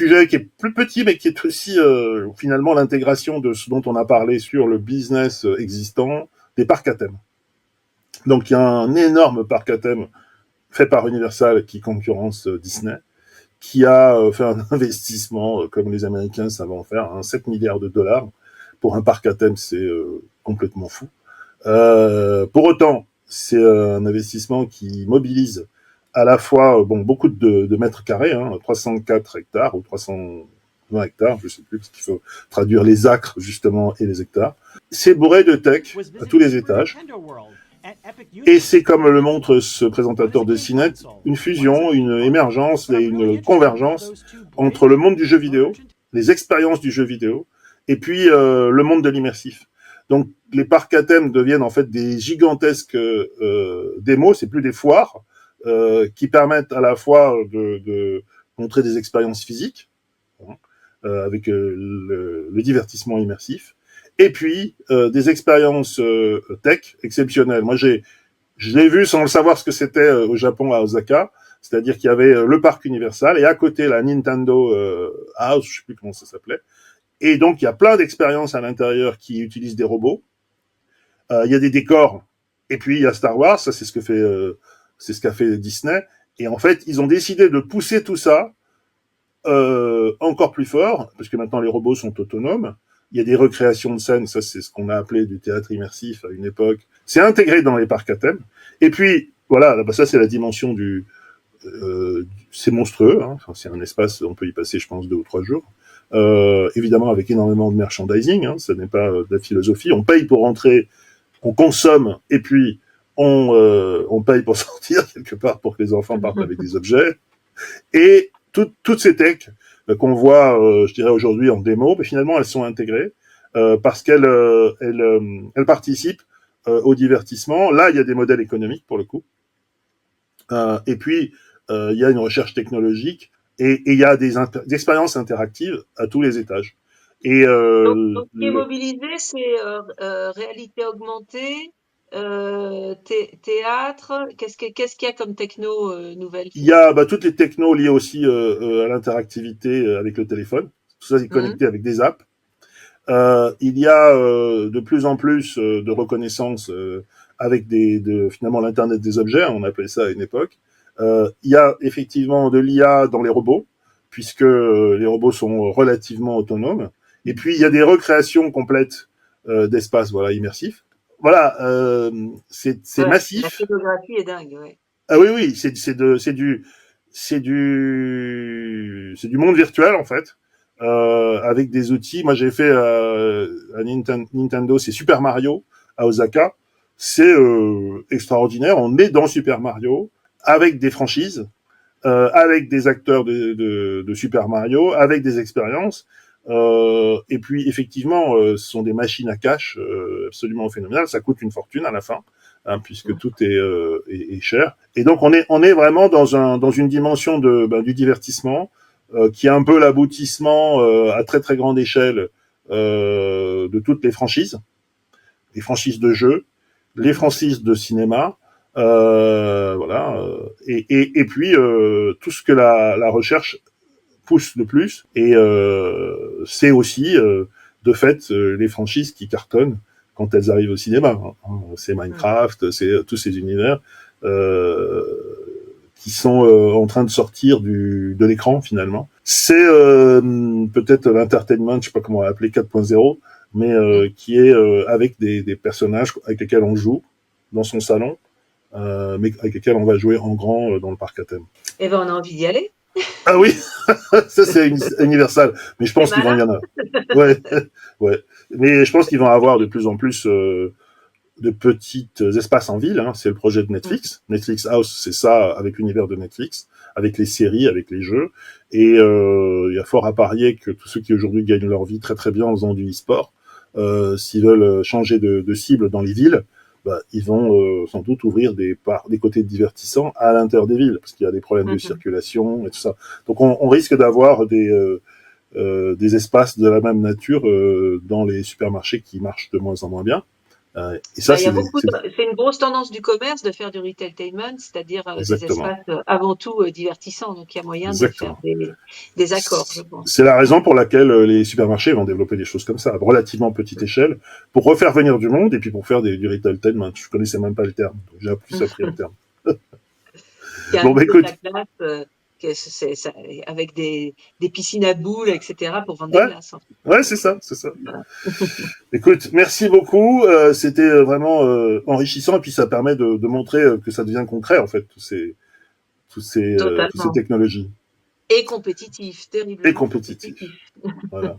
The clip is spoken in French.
sujet qui est plus petit, mais qui est aussi finalement l'intégration de ce dont on a parlé sur le business existant, des parcs à thème. Donc il y a un énorme parc à thème fait par Universal qui concurrence Disney, qui a fait un investissement, comme les Américains savent en faire, 7 milliards de dollars. Pour un parc à thème, c'est complètement fou. Pour autant, c'est un investissement qui mobilise à la fois beaucoup de mètres carrés, 304 hectares ou 320 hectares, je ne sais plus, parce qu'il faut traduire les acres justement et les hectares. C'est bourré de tech à tous les étages. Et c'est, comme le montre ce présentateur de CNET, une fusion, une émergence et une convergence entre le monde du jeu vidéo, les expériences du jeu vidéo, et puis le monde de l'immersif. Donc les parcs à thème deviennent en fait des gigantesques démos, c'est plus des foires, qui permettent à la fois de montrer des expériences physiques, avec le divertissement immersif, et puis des expériences tech exceptionnelles. Moi, je l'ai vu sans le savoir ce que c'était au Japon, à Osaka, c'est-à-dire qu'il y avait le parc Universal et à côté la Nintendo House, je sais plus comment ça s'appelait. Et donc, il y a plein d'expériences à l'intérieur qui utilisent des robots. Il y a des décors. Et puis, il y a Star Wars, ça c'est ce qu'a fait Disney. Et en fait, ils ont décidé de pousser tout ça encore plus fort, parce que maintenant les robots sont autonomes. Il y a des recréations de scènes, ça c'est ce qu'on a appelé du théâtre immersif à une époque. C'est intégré dans les parcs à thème. Et puis, voilà, ça c'est la dimension c'est monstrueux, enfin, c'est un espace, on peut y passer je pense 2 ou 3 jours. Évidemment avec énormément de merchandising, ce n'est pas de la philosophie. On paye pour rentrer, on consomme, et puis on paye pour sortir quelque part pour que les enfants partent avec des objets. Et toutes ces techs qu'on voit, je dirais aujourd'hui en démo, mais finalement elles sont intégrées parce qu'elles participent au divertissement. Là, il y a des modèles économiques pour le coup. Et puis, il y a une recherche technologique et il y a des expériences interactives à tous les étages. Et donc ce qui est mobilisé, c'est réalité augmentée, théâtre. Qu'est-ce qu'il y a comme techno nouvelle? il y a toutes les technos liées aussi à l'interactivité avec le téléphone. Tout ça est connecté avec des apps. Il y a de plus en plus de reconnaissance avec finalement l'Internet des objets, on appelait ça à une époque. Il y a effectivement de l'IA dans les robots, puisque les robots sont relativement autonomes. Et puis, il y a des recréations complètes d'espaces immersifs. Voilà, c'est massif. La photographie est dingue, ouais. Ah oui, c'est du monde virtuel, en fait. Avec des outils. Moi, j'ai fait à Nintendo, c'est Super Mario à Osaka. C'est extraordinaire. On est dans Super Mario avec des franchises, avec des acteurs de Super Mario, avec des expériences. Et puis, effectivement, ce sont des machines à cash absolument phénoménales. Ça coûte une fortune à la fin, puisque tout est cher. Et donc, on est vraiment dans une dimension du divertissement, qui est un peu l'aboutissement à très très grande échelle de toutes les franchises de jeux, les franchises de cinéma, voilà, et puis tout ce que la recherche pousse le plus, et c'est aussi de fait les franchises qui cartonnent quand elles arrivent au cinéma. C'est Minecraft, c'est tous ces univers qui sont en train de sortir de l'écran finalement. C'est peut-être l'entertainment, je sais pas comment l'appeler, 4.0, mais qui est avec des personnages avec lesquels on joue dans son salon, mais avec lesquels on va jouer en grand dans le parc à thème. Eh ben, on a envie d'y aller. Ah oui, ça c'est Universal, mais je pense qu'il va y en avoir. Ouais, ouais. Mais je pense qu'ils vont avoir de plus en plus de petits espaces en ville. C'est le projet de Netflix. Netflix House, c'est ça, avec l'univers de Netflix, avec les séries, avec les jeux. Et il y a fort à parier que tous ceux qui aujourd'hui gagnent leur vie très très bien en faisant du e-sport, s'ils veulent changer de cible dans les villes, ils vont sans doute ouvrir des côtés divertissants à l'intérieur des villes, parce qu'il y a des problèmes de circulation et tout ça. Donc on risque d'avoir des espaces de la même nature dans les supermarchés qui marchent de moins en moins bien. Et ça, Il y a c'est c'est une grosse tendance du commerce de faire du retailtainment, c'est-à-dire des exactement, espaces avant tout divertissants. Donc il y a moyen de faire exactement. des accords, je pense. C'est la raison pour laquelle les supermarchés vont développer des choses comme ça, à relativement petite échelle, pour refaire venir du monde et puis pour faire du retailtainment. Je connaissais même pas le terme, donc j'ai plus appris un terme. Qui Bon, bah invite de la écoute, glace, avec des piscines à boules, etc., pour vendre des ouais, glaces, en fait. ouais, c'est ça, c'est ça. Voilà. Écoute, merci beaucoup. C'était vraiment enrichissant et puis ça permet de montrer que ça devient concret en fait, toutes ces Totalement. technologies Et compétitif, et terriblement compétitives. compétitif. Voilà.